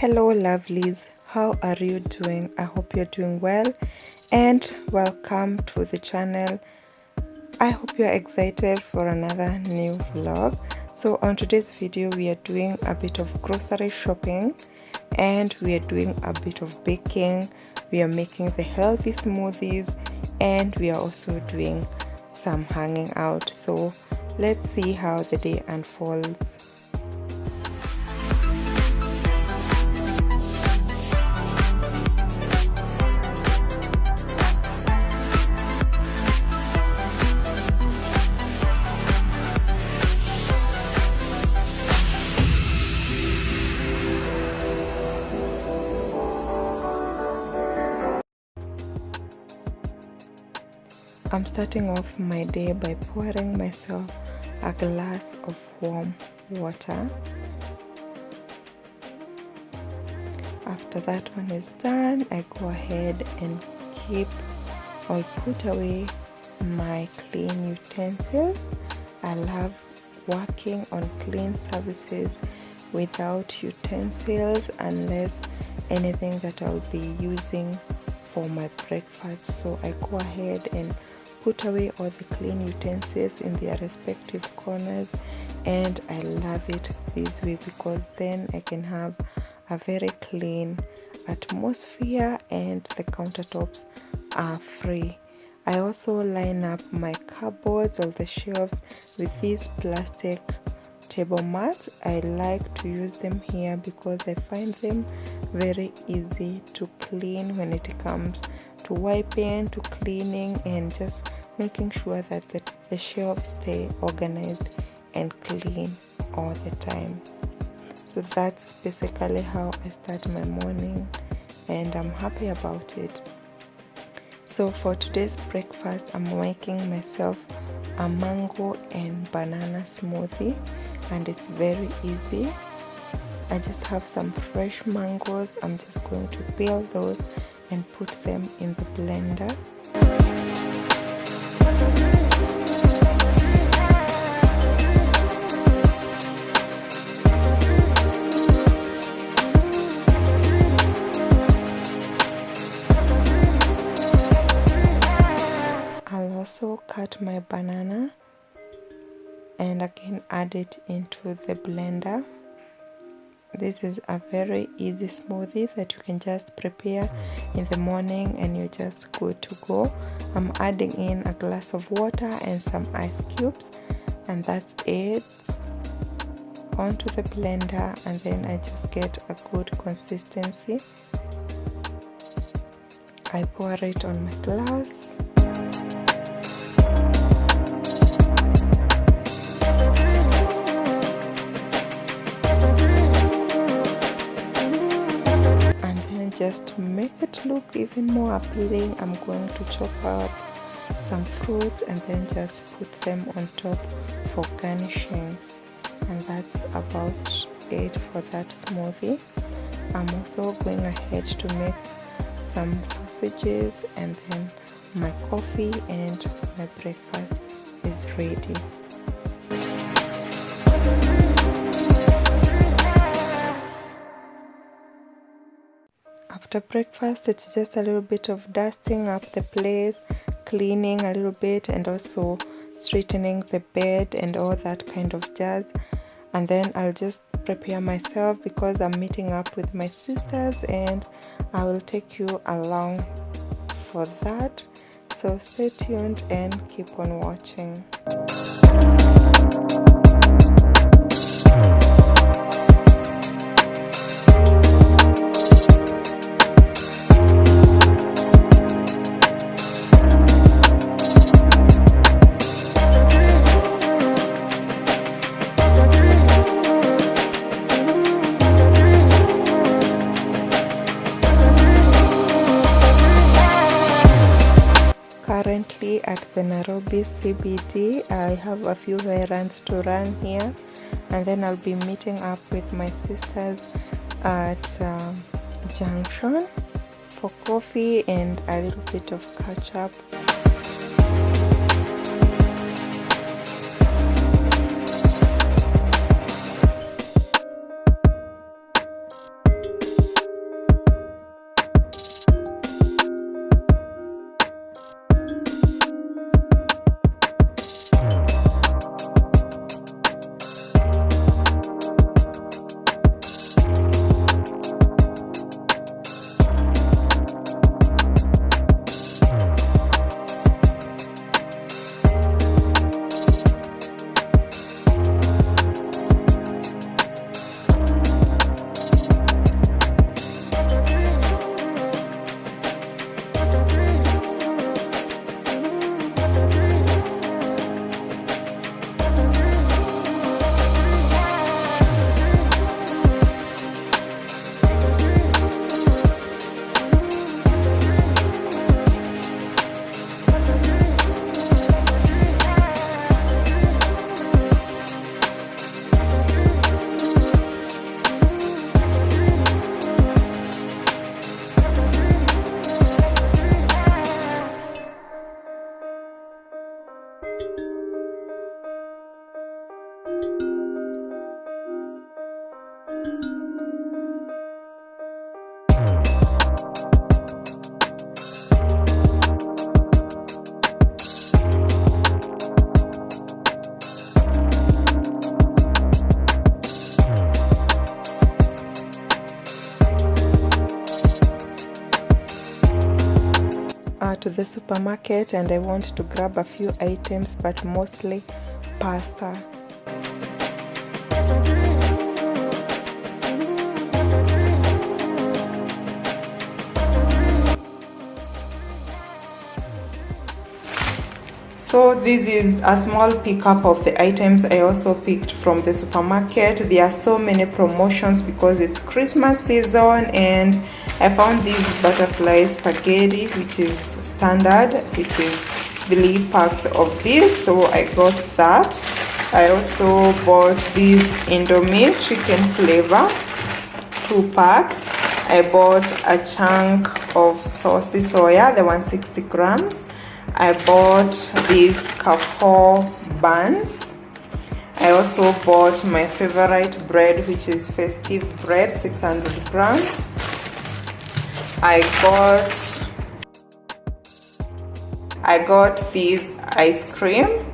Hello lovelies, how are you doing? I hope you're doing well and welcome to the channel. I hope you're excited for another new vlog. So on today's video we are doing a bit of grocery shopping and we are doing a bit of baking. We are making the healthy smoothies and we are also doing some hanging out. So let's see how the day unfolds. I'm starting off my day by pouring myself a glass of warm water. After that one is done, I go ahead and put away my clean utensils. I love working on clean services without utensils unless anything that I'll be using for my breakfast. So I go ahead and put away all the clean utensils in their respective corners, and I love it this way because then I can have a very clean atmosphere and the countertops are free. I also line up my cupboards or the shelves with these plastic table mats. I like to use them here because I find them very easy to clean when it comes to wiping, to cleaning, and just making sure that the shelves stay organized and clean all the time. So that's basically how I start my morning and I'm happy about it. So for today's breakfast, I'm making myself a mango and banana smoothie, and it's very easy. I just have some fresh mangoes. I'm just going to peel those and put them in the blender. I'll also cut my banana and again add it into the blender. This is a very easy smoothie that you can just prepare in the morning and you're just good to go. I'm adding in a glass of water and some ice cubes, and that's it onto the blender, and then I just get a good consistency. I pour it on my glass. Just to make it look even more appealing, I'm going to chop up some fruits and then just put them on top for garnishing, and that's about it for that smoothie. I'm also going ahead to make some sausages, and then my coffee and my breakfast is ready. After breakfast, it's just a little bit of dusting up the place, cleaning a little bit, and also straightening the bed and all that kind of jazz. And then I'll just prepare myself because I'm meeting up with my sisters and I will take you along for that. So stay tuned and keep on watching. Currently at the Nairobi CBD, I have a few errands to run here, and then I'll be meeting up with my sisters at Junction for coffee and a little bit of catch up. To the supermarket, and I want to grab a few items, but mostly pasta. So this is a small pickup of the items I also picked from the supermarket. There are so many promotions because it's Christmas season, and I found these butterfly spaghetti, which is standard, which is 3 packs of this, so I got that. I also bought this Indomie chicken flavor, 2 packs. I bought a chunk of saucy soya, the 160 grams. I bought these Faux buns. I also bought my favorite bread, which is festive bread, 600 grams. I got this ice cream,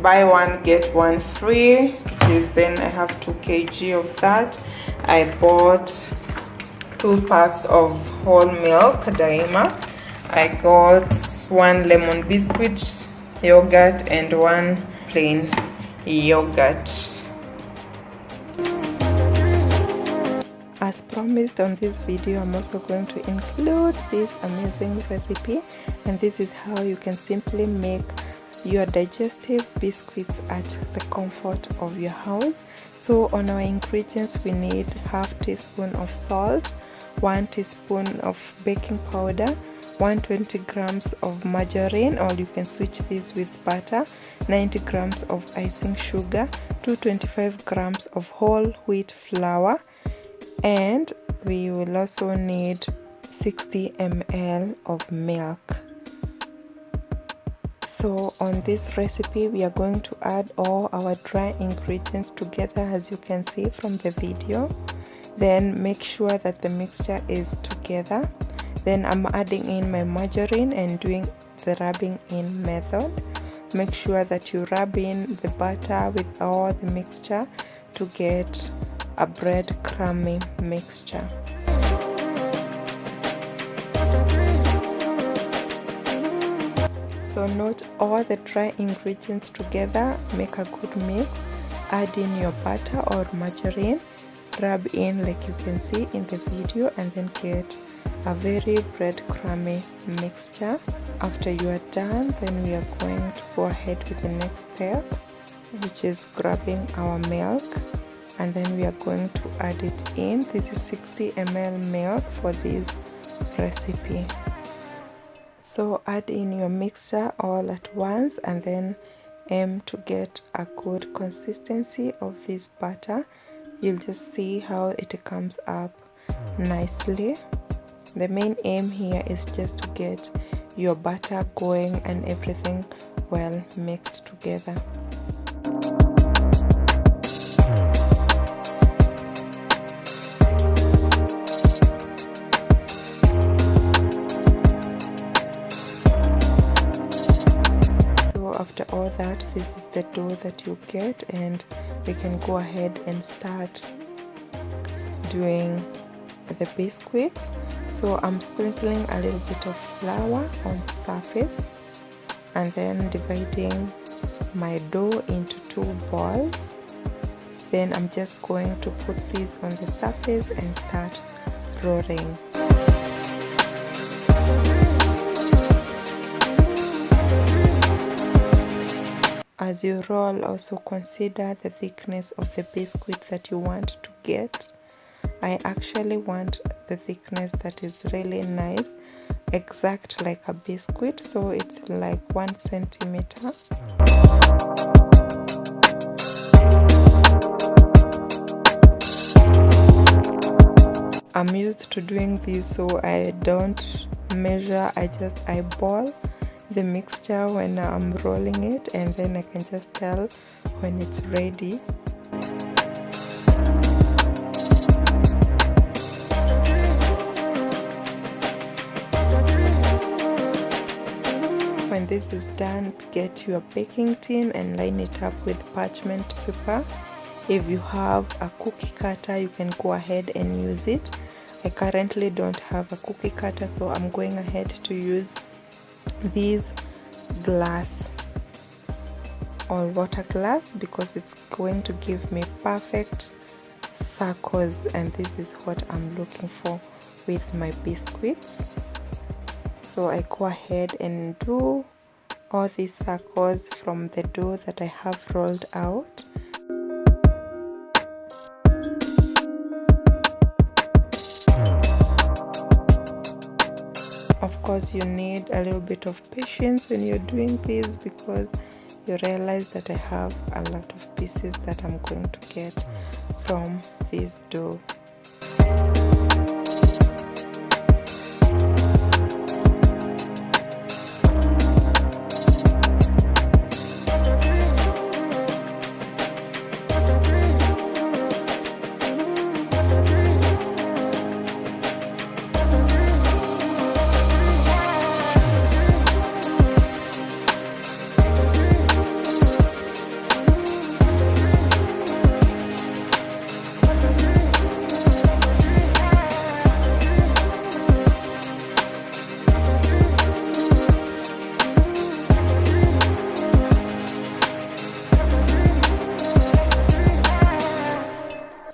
buy one get one free, which is then I have 2 kg of that. I bought 2 packs of whole milk daima. I got 1 lemon biscuit yogurt and 1 plain yogurt. As promised on this video, I'm also going to include this amazing recipe, and this is how you can simply make your digestive biscuits at the comfort of your house. So on our ingredients, we need ½ teaspoon of salt, 1 teaspoon of baking powder, 120 grams of margarine, or you can switch this with butter, 90 grams of icing sugar, 225 grams of whole wheat flour, and we will also need 60 ml of milk. So on this recipe, we are going to add all our dry ingredients together, as you can see from the video. Then make sure that the mixture is together. Then I'm adding in my margarine and doing the rubbing in method. Make sure that you rub in the butter with all the mixture to get a breadcrumby mixture. So note all the dry ingredients together, make a good mix, add in your butter or margarine, rub in like you can see in the video, and then get a very breadcrumby mixture. After you are done, then we are going to go ahead with the next step, which is grabbing our milk, and then we are going to add it in. This is 60 ml milk for this recipe. So add in your mixture all at once, and then aim to get a good consistency of this butter. You'll just see how it comes up nicely. The main aim here is just to get your butter going and everything well mixed together. After all that, this is the dough that you get, and we can go ahead and start doing the biscuits. So I'm sprinkling a little bit of flour on the surface, and then dividing my dough into 2 balls. Then I'm just going to put these on the surface and start rolling. As you roll, also consider the thickness of the biscuit that you want to get. I actually want the thickness that is really nice, exact like a biscuit, so it's like 1 centimeter. I'm used to doing this, so I don't measure, I just eyeball the mixture when I'm rolling it, and then I can just tell when it's ready. when this is done, get your baking tin and line it up with parchment paper. If you have a cookie cutter, you can go ahead and use it. I currently don't have a cookie cutter, so I'm going ahead to use this glass or water glass because it's going to give me perfect circles, and this is what I'm looking for with my biscuits. So I go ahead and do all these circles from the dough that I have rolled out. Of course, you need a little bit of patience when you're doing this because you realize that I have a lot of pieces that I'm going to get from this dough.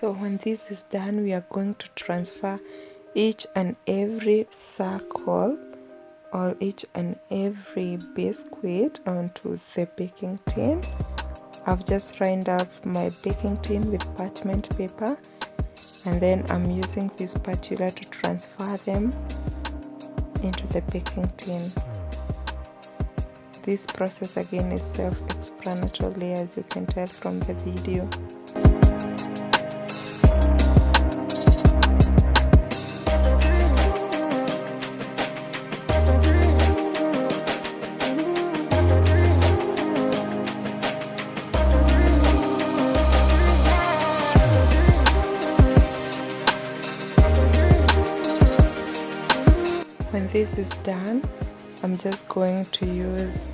So when this is done, we are going to transfer each and every circle or each and every biscuit onto the baking tin. I've just lined up my baking tin with parchment paper, and then I'm using this spatula to transfer them into the baking tin. This process again is self-explanatory, as you can tell from the video. When this is done, I'm just going to use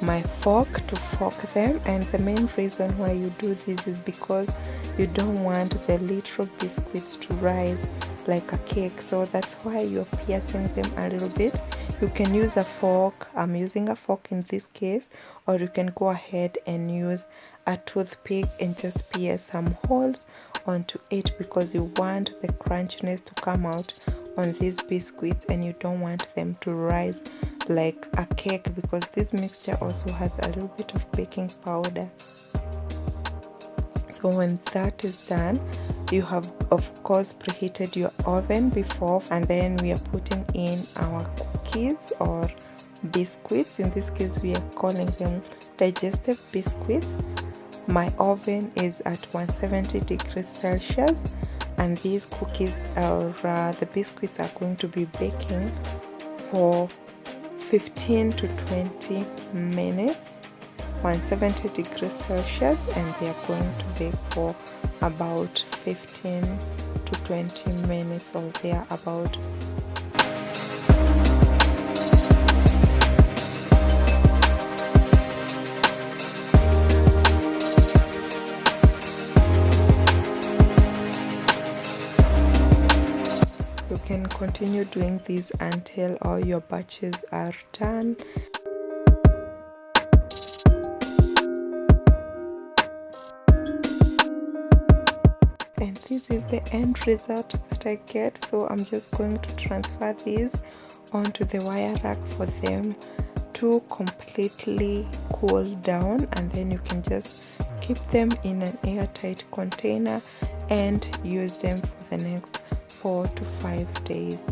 my fork to fork them, and the main reason why you do this is because you don't want the little biscuits to rise like a cake, so that's why you're piercing them a little bit. You can use a fork. I'm using a fork in this case, or you can go ahead and use a toothpick and just pierce some holes onto it because you want the crunchiness to come out on these biscuits and you don't want them to rise like a cake because this mixture also has a little bit of baking powder. So when that is done, you have of course preheated your oven before, and then we are putting in our cookies or biscuits. In this case we are calling them digestive biscuits. My oven is at 170 degrees Celsius, and these cookies or the biscuits are going to be baking for 15 to 20 minutes, 170 degrees Celsius, and they are going to bake for about 15 to 20 minutes or thereabout. You can continue doing this until all your batches are done. And this is the end result that I get, so I'm just going to transfer these onto the wire rack for them to completely cool down, and then you can just keep them in an airtight container and use them for the next 4 to 5 days,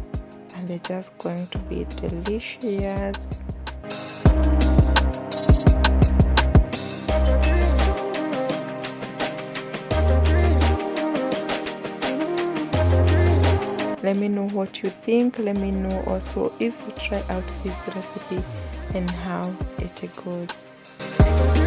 and they're just going to be delicious. Let me know what you think. Let me know also if you try out this recipe and how it goes.